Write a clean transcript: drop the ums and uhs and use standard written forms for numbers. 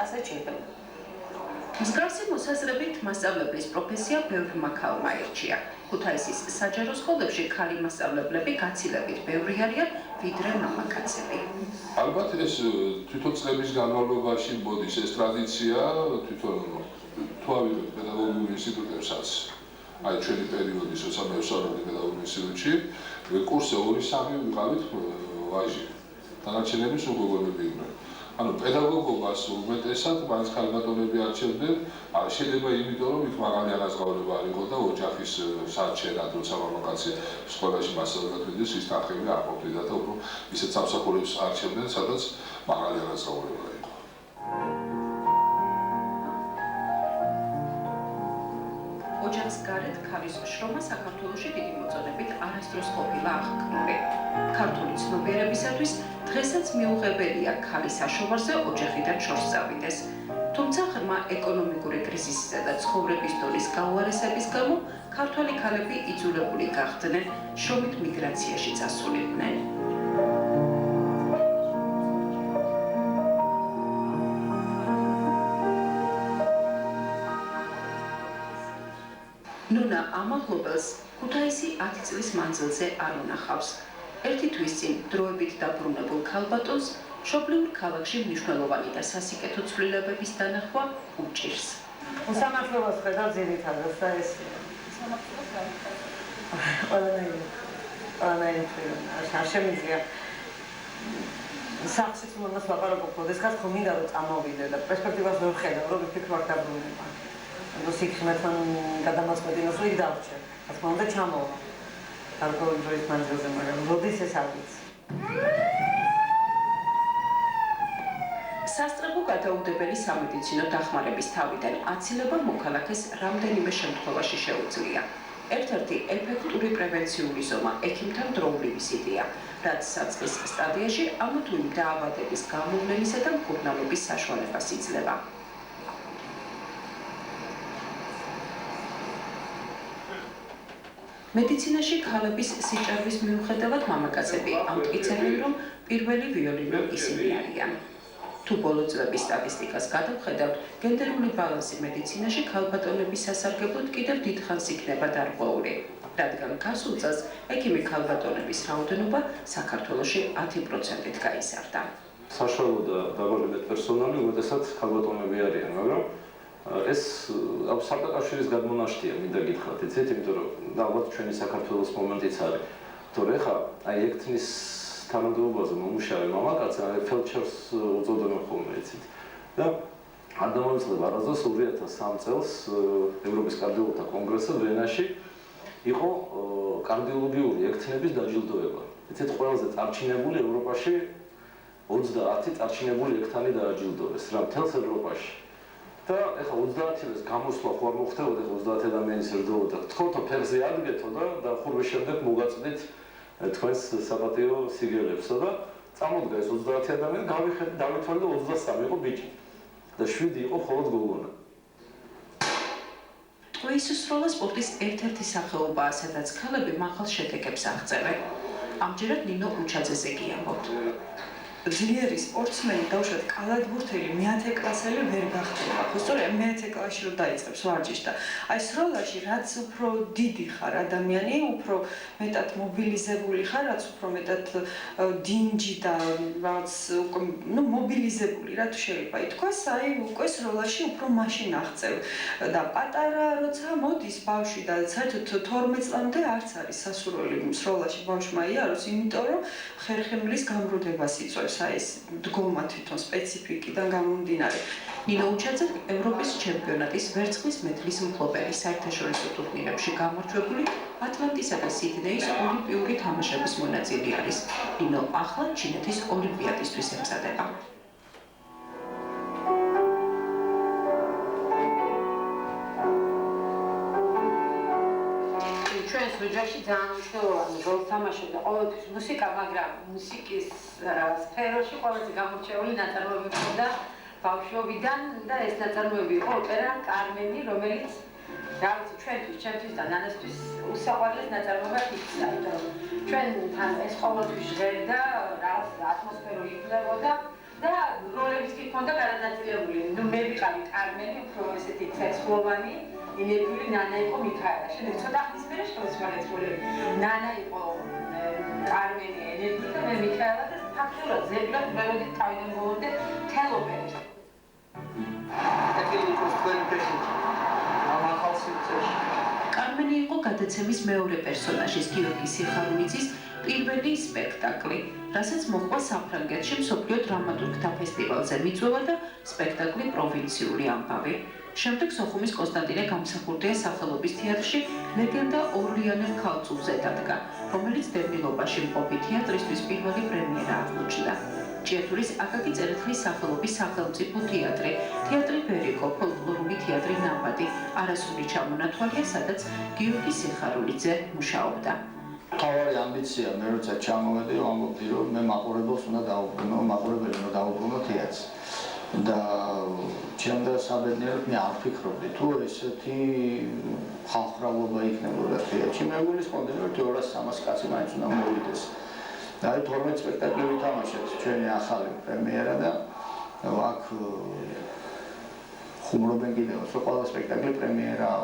ასე ჭირდება. მსგავსი მოსაზრებით მასწავლებლის პროფესია ბევრმა ქალმა ერჩია. ქუთაისის საჯარო სკოლებში ქალი მასწავლებლები გაცილებით ბევრი არიან, ვიდრე მამაკაცები. ალბათ ეს თვითონ წლების განმავლობაში მოდის ეს ტრადიცია, თვითონ თუ ავიღებთ პედაგოგიურ ინსტიტუტებსაც, აი ჩვენი პერიოდის როცა მე ვსწავლობდი პედაგოგიურ ინსტიტუტში, კურსზე 2-3 ვიყავით ვაჟი. დანარჩენები სულ გოგონები იყვნენ. ანუ პედაგოგობას უმეტესად მაინც ქალბატონები არჩევდნენ, შეიძლება იმიტომ რომ იქ მაღალი ანაზღაურება არ იყო და ოჯახის საჩერად როცა მამაკაცი სკოლაში მასწავლებლად მიდის, ის თანხები არ ყოფილდა და უფრო ისეთ სამსახურებს არჩევდნენ, სადაც მაღალი ანაზღაურება იყო. ოჯახს გარეთ ქალის შრომა საქართველოში დიდი მოწონებით არასდროს ყოფილა აღქმული. ქართული ცნობიერებისათვის დღესაც მიუღებელია ქალის აშოვარზე ოჯახიდან შორს წავიდეს. თუმცა ღრმა ეკონომიკური კრიზისისა და ცხოვრების დონის გაუარესების გამო ქართველი ქალები იძულებული გახდნენ შრომით მიგრაციაში წასულიყვნენ. ნუნა ამაღლობელს ქუთაისი 10 წლის მანძილზე არ უნახავს. ერთი თვის წინ დროებით დაბრუნებულ ქალბატონს მშობლიურ ქალაქში მნიშვნელოვანი და სასიკეთო ცვლილებების დანახვა უჭირს. უსამართლობას ხედავ ძირითადად და ეს ყველანაირი არ შემიძლია სახლშიც მომას ლაპარაკობდეს, ხარ ხო მინდა რომ წამოვიდე და პერსპექტივას ვერ ხედავ, რომ ვიფიქრო აქ დაბრუნება. სიკრიმეთთან გადამაწყვეტინოს რომ იქ დავრჩე. რა თქმა უნდა ჩამოვა. გარკვეული დროის მანძილზე, მაგრამ როდის ეს არ ვიცი. სასწრაფო გადაუდებელი სამედიცინო დახმარების თავიდან აცილება მოქალაქეს რამდენიმე შემთხვევაში შეუძლია. ერთ-ერთი ეფექტური პრევენციული ზომა ექიმთან დროული ვიზიტია, რაც საწყის სტადიაში ამა თუ იმ დაავადების გამოვლენისა და მკურნალობის საშუალებას იძლევა. მედიცინაში ქალების სიჭარბის მიუხედავად მამაკაცები ამტკიცებენ, რომ პირველი ვიოლინო ისინი არიან. თუ ბოლო წლების სტატისტიკას გადავხედავთ, გენდერული ბალანსი მედიცინაში ქალბატონების სასარგებლოდ კიდევ დიდხანს იქნება დარღვეული, რადგან გასულ წელს ექიმი ქალბატონების რაოდენობა საქართველოში 10%-ით გაიზარდა. საშუალო და დაბალი პერსონალი უმეტესად ქალბატონები არიან, მაგრამ ეს საკაკავშირის გადმონაშთია, მინდა გითხრათ, იცით, იმიტომ რომ ალბათ ჩვენი საქართველოს მომენტიც არის. თორე ხა აი ექთნის თანამდებობაზე მომუშავე მამაკაცი ფელდშერს უწოდებენ ხოლმე, იცით. და არ დამოიწყება არასდროს 2003 წელს ევროპის კარდიოლოგთა კონგრესზე ვენაში იყო კარდიოლოგიური ექთნების დაჯილდოება. იცით, ყველაზე წარჩინებული ევროპაში 30 წარჩინებული ექთანი დააჯილდოვეს, რა მთელს ევროპაში. და ეხლა 30-ის გამოსვლა ხო არ მოხდებოდა, 30 ადამიანის ერთდროულად თქოთო ფერზე ადგეთო და დახურვის შემდეგ მოგაწვდით თქვენს საპატიო სიგელებსო და წამოდგა ეს 30 ადამიანი, დავითვალე 23 იყო ბიჭი და 7 იყო მხოლოდ გოგონა. ტყვეის სროლა სპორტის ერთ-ერთი სახეობაა, სადაც ქალები მაღალ შედეგებს აღწევენ. ამჯერად ნინო უჩაძეზე გიამბობთ. ძლიერი სპორტსმენი დაუშვათ კალათბურთელი მე-10 კლასელი ვერ გახდება. ხო, სწორედ მე-10 კლასში რო დაიწყებს ვარჯიშს და აი სროლაში რაც უფრო დიდი ხარ ადამიანი, უფრო მეტად მობილიზებული ხარ, რაც უფრო მეტად დინჯი და რაც მობილიზებული რა თუ შეიძლება ითქვას, აი უკვე სროლაში უფრო მაშინ აღწევ. და პატარა როცა მოდის ბავშვი და საერთოდ 12 წლამდე არც არის სასურველი სროლაში ბავშვმა იაროს, იმიტომ რომ ხერხემლის გამრუდებას იწვევს. ეს დგომა თვითონ სპეციფიკიდან გამომდინარე. ნინო უჩაძე ევროპის ჩემპიონატის ვერცხლის მედლის მფლობელი, საერთაშორისო ტურნირებში გამარჯვებული, ატლანტისა და სიდნეის ოლიმპიური თამაშების მონაწილე არის. ნინო ახლა ჩინეთის ოლიმპიადისთვის ემზადება. ჩვენს ოჯახში ძალიან მნიშვნელოვანი როლს თამაშობდა ყოველთვის მუსიკა, მაგრამ მუსიკის სფეროში ყველაზე გამორჩეული ნაწარმოები ჰქონდა ბავშვობიდან და ეს ნაწარმოები იყო ოპერა კარმენი, რომელიც რა ვიცი, ჩვენთვის და ნანასთვის უსაყვარლეს ნაწარმოებად იქცა, იმიტომ რომ ჩვენთან ეს ყოველთვის ჟღერდა, რაღაც ატმოსფერული იქნებოდა და როლების კი ქონდა გადანაწილებული. ნუ მე ვიყავი კარმენი, უფრო ესეთი ცეცხლოვანი, ენერგიული ნანა იყო მიქაელა. შემდეგ ცოტა ხნის მერე შემოწმეთ როლები. ნანა იყო კარმენი ენერგი და მე მიქაელა და ფაქტურად ზებრად ველოდით თავიდან მოვიდე თელოპერი. კარმენი იყო გადაცემის მეორე პერსონაჟის გიორგი სიხარულიძის პირველი სპექტაკლი, რასაც მოჰყვა საფრანგეთში მსოფლიო დრამატურგთა ფესტივალზე მიწვევა და სპექტაკლი პროვინციული ამბავი. შემდეგ სოხუმის კონსტანტინე გამსახურდიას სახელობის თეატრში ლეგენდა ორლიანელ ქალწულზე დადგა, რომელიც დევნილობაში მყოფი თეატრისთვის პირველი პრემიერა აღმოჩნდა. ჭიათურის აკაკი წერეთლის სახელობის სახელმწიფო თეატრი, თეატრი ბერიკო, ფოლკლორული თეატრი ნაბადი, არასრული ჩამონათვალია, სადაც გიორგი სიხარულიძე მუშაობდა. თავარი ამბიცია მე როცა ჩამოვედი, ვამბობდი რომ მე მაყურებელს უნდა დაუბრუნო, მაყურებელი უნდა დაუბრუნო თეატრს. და ჩემდა საბედნიეროდ მე არ ვფიქრობდი თუ ესეთი ხალხრალობა იქნებოდა თეატრში. მე გულისხმობდი რომ 200-300 კაცი მაინც უნდა მოვიდეს. და 12 სპექტაკლი ვითამაშეთ ჩვენი ახალი პრემიერა და აქ ხუმრობენ კიდევ, რომ ყველა სპექტაკლი პრემიერაა.